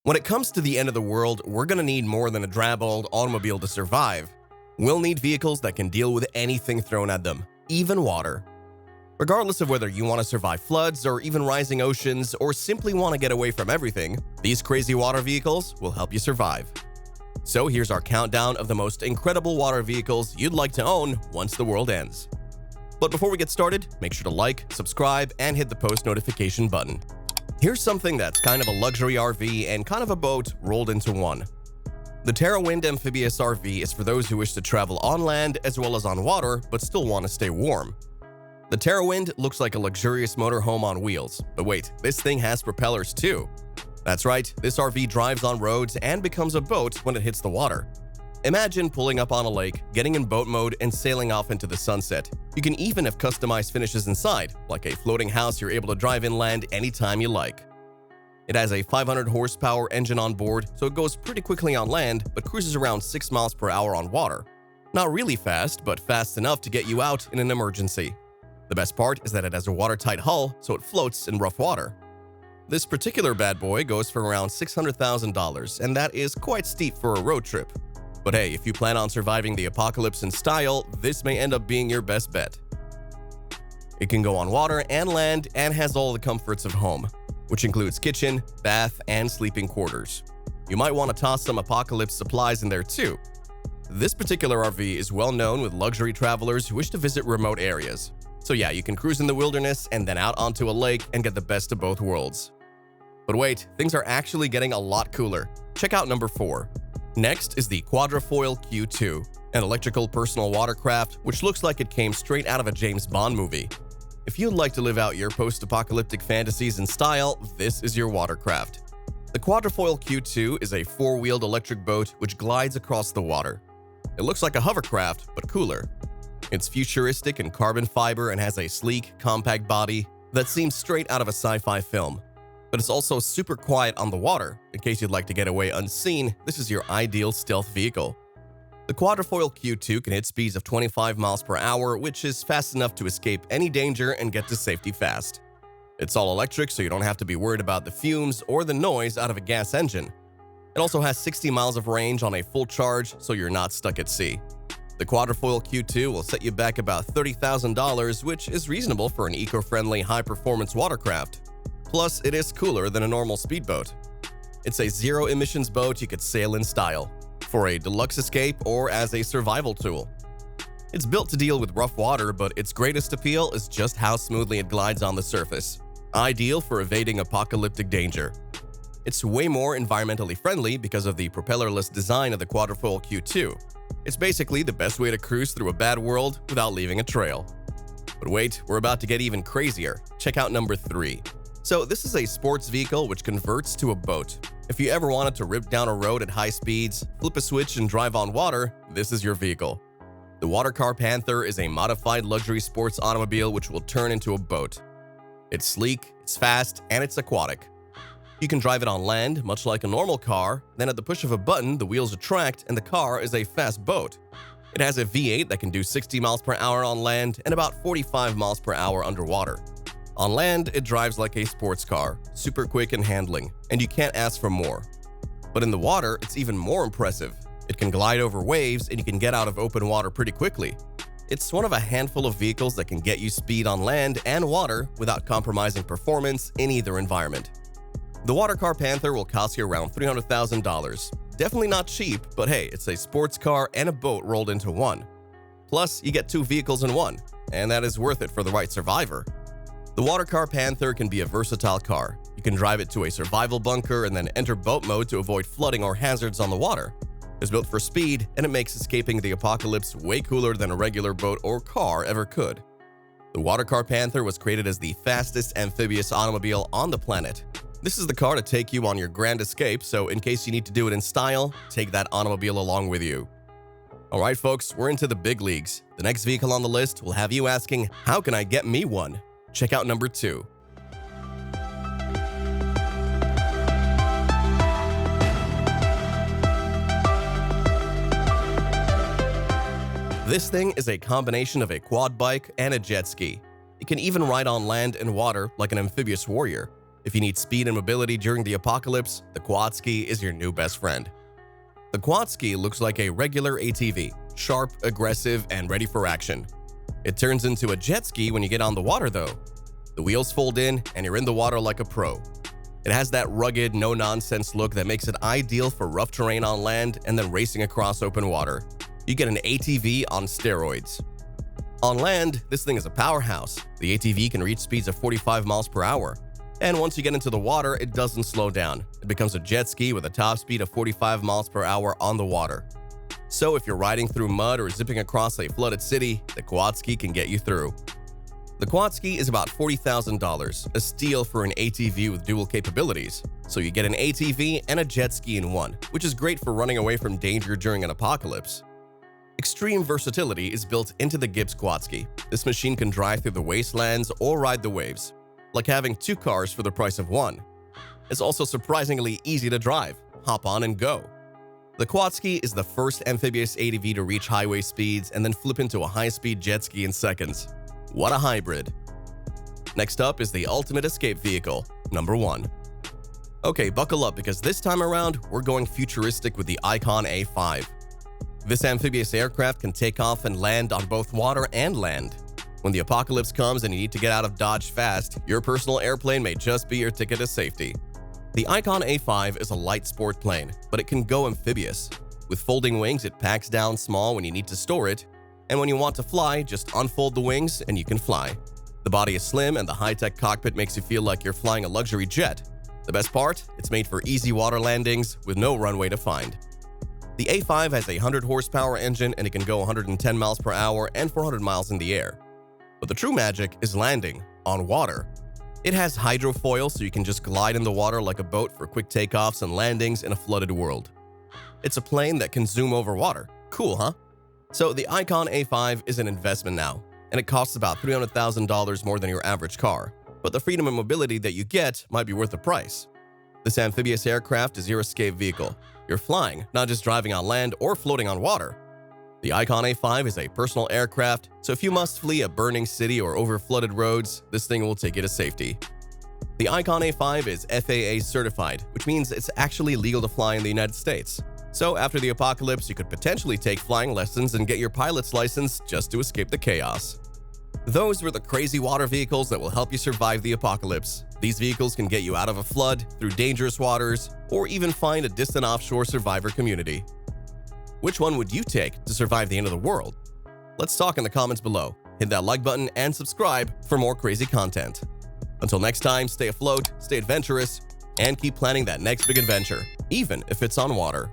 When it comes to the end of the world, we're gonna need more than a drab old automobile to survive. We'll need vehicles that can deal with anything thrown at them, even water. Regardless of whether you want to survive floods or even rising oceans or simply want to get away from everything, these crazy water vehicles will help you survive. So here's our countdown of the most incredible water vehicles you'd like to own once the world ends. But before we get started, make sure to like, subscribe, and hit the post notification button. Here's something that's kind of a luxury RV and kind of a boat rolled into one. The TerraWind Amphibious RV is for those who wish to travel on land as well as on water but still want to stay warm. The TerraWind looks like a luxurious motorhome on wheels, but wait, this thing has propellers too. That's right, this RV drives on roads and becomes a boat when it hits the water. Imagine pulling up on a lake, getting in boat mode, and sailing off into the sunset. You can even have customized finishes inside, like a floating house you're able to drive inland anytime you like. It has a 500 horsepower engine on board, so it goes pretty quickly on land, but cruises around 6 miles per hour on water. Not really fast, but fast enough to get you out in an emergency. The best part is that it has a watertight hull, so it floats in rough water. This particular bad boy goes for around $600,000, and that is quite steep for a road trip. But hey, if you plan on surviving the apocalypse in style, this may end up being your best bet. It can go on water and land and has all the comforts of home, which includes kitchen, bath, and sleeping quarters. You might want to toss some apocalypse supplies in there too. This particular RV is well known with luxury travelers who wish to visit remote areas. So yeah, you can cruise in the wilderness and then out onto a lake and get the best of both worlds. But wait, things are actually getting a lot cooler. Check out number 4. Next is the Quadrifoil Q2, an electrical personal watercraft which looks like it came straight out of a James Bond movie. If you'd like to live out your post-apocalyptic fantasies in style, this is your watercraft. The Quadrifoil Q2 is a 4-wheeled electric boat which glides across the water. It looks like a hovercraft, but cooler. It's futuristic in carbon fiber and has a sleek, compact body that seems straight out of a sci-fi film. But it's also super quiet on the water. In case you'd like to get away unseen, this is your ideal stealth vehicle. The Quadrifoil Q2 can hit speeds of 25 miles per hour, which is fast enough to escape any danger and get to safety fast. It's all electric, so you don't have to be worried about the fumes or the noise out of a gas engine. It also has 60 miles of range on a full charge, so you're not stuck at sea. The Quadrifoil Q2 will set you back about $30,000, which is reasonable for an eco-friendly, high-performance watercraft. Plus, it is cooler than a normal speedboat. It's a zero-emissions boat you could sail in style, for a deluxe escape or as a survival tool. It's built to deal with rough water, but its greatest appeal is just how smoothly it glides on the surface. Ideal for evading apocalyptic danger. It's way more environmentally friendly because of the propellerless design of the Quadrifoil Q2. It's basically the best way to cruise through a bad world without leaving a trail. But wait, we're about to get even crazier. Check out number 3. So this is a sports vehicle which converts to a boat. If you ever wanted to rip down a road at high speeds, flip a switch and drive on water, this is your vehicle. The Watercar Panther is a modified luxury sports automobile which will turn into a boat. It's sleek, it's fast, and it's aquatic. You can drive it on land, much like a normal car, then at the push of a button, the wheels attract and the car is a fast boat. It has a V8 that can do 60 miles per hour on land and about 45 miles per hour underwater. On land, it drives like a sports car, super quick in handling, and you can't ask for more. But in the water, it's even more impressive. It can glide over waves and you can get out of open water pretty quickly. It's one of a handful of vehicles that can get you speed on land and water without compromising performance in either environment. The Watercar Panther will cost you around $300,000. Definitely not cheap, but hey, it's a sports car and a boat rolled into one. Plus, you get 2 vehicles in one, and that is worth it for the right survivor. The Watercar Panther can be a versatile car. You can drive it to a survival bunker and then enter boat mode to avoid flooding or hazards on the water. It's built for speed, and it makes escaping the apocalypse way cooler than a regular boat or car ever could. The Watercar Panther was created as the fastest amphibious automobile on the planet. This is the car to take you on your grand escape, so in case you need to do it in style, take that automobile along with you. Alright folks, we're into the big leagues. The next vehicle on the list will have you asking, how can I get me one? Check out number 2. This thing is a combination of a quad bike and a jet ski. It can even ride on land and water like an amphibious warrior. If you need speed and mobility during the apocalypse, the quad ski is your new best friend. The quad ski looks like a regular ATV, sharp, aggressive, and ready for action. It turns into a jet ski when you get on the water though. The wheels fold in and you're in the water like a pro. It has that rugged, no-nonsense look that makes it ideal for rough terrain on land and then racing across open water. You get an ATV on steroids. On land, this thing is a powerhouse. The ATV can reach speeds of 45 miles per hour. And once you get into the water, it doesn't slow down. It becomes a jet ski with a top speed of 45 miles per hour on the water. So if you're riding through mud or zipping across a flooded city, the quad ski can get you through. The quad ski is about $40,000, a steal for an ATV with dual capabilities. So you get an ATV and a jet ski in one, which is great for running away from danger during an apocalypse. Extreme versatility is built into the Gibbs quad ski. This machine can drive through the wastelands or ride the waves, like having two cars for the price of one. It's also surprisingly easy to drive. Hop on and go. The quad ski is the first amphibious ATV to reach highway speeds and then flip into a high-speed jet ski in seconds. What a hybrid. Next up is the ultimate escape vehicle, number 1. Okay, buckle up because this time around, we're going futuristic with the Icon A5. This amphibious aircraft can take off and land on both water and land. When the apocalypse comes and you need to get out of Dodge fast, your personal airplane may just be your ticket to safety. The Icon A5 is a light sport plane, but it can go amphibious. With folding wings, it packs down small when you need to store it, and when you want to fly, just unfold the wings and you can fly. The body is slim and the high-tech cockpit makes you feel like you're flying a luxury jet. The best part? It's made for easy water landings with no runway to find. The A5 has a 100 horsepower engine and it can go 110 miles per hour and 400 miles in the air. But the true magic is landing on water. It has hydrofoil so you can just glide in the water like a boat for quick takeoffs and landings in a flooded world. It's a plane that can zoom over water. Cool, huh? So the Icon A5 is an investment now, and it costs about $300,000 more than your average car. But the freedom and mobility that you get might be worth the price. This amphibious aircraft is your escape vehicle. You're flying, not just driving on land or floating on water. The Icon A5 is a personal aircraft, so if you must flee a burning city or over flooded roads, this thing will take you to safety. The Icon A5 is FAA certified, which means it's actually legal to fly in the United States. So after the apocalypse, you could potentially take flying lessons and get your pilot's license just to escape the chaos. Those were the crazy water vehicles that will help you survive the apocalypse. These vehicles can get you out of a flood, through dangerous waters, or even find a distant offshore survivor community. Which one would you take to survive the end of the world? Let's talk in the comments below. Hit that like button and subscribe for more crazy content. Until next time, stay afloat, stay adventurous, and keep planning that next big adventure, even if it's on water.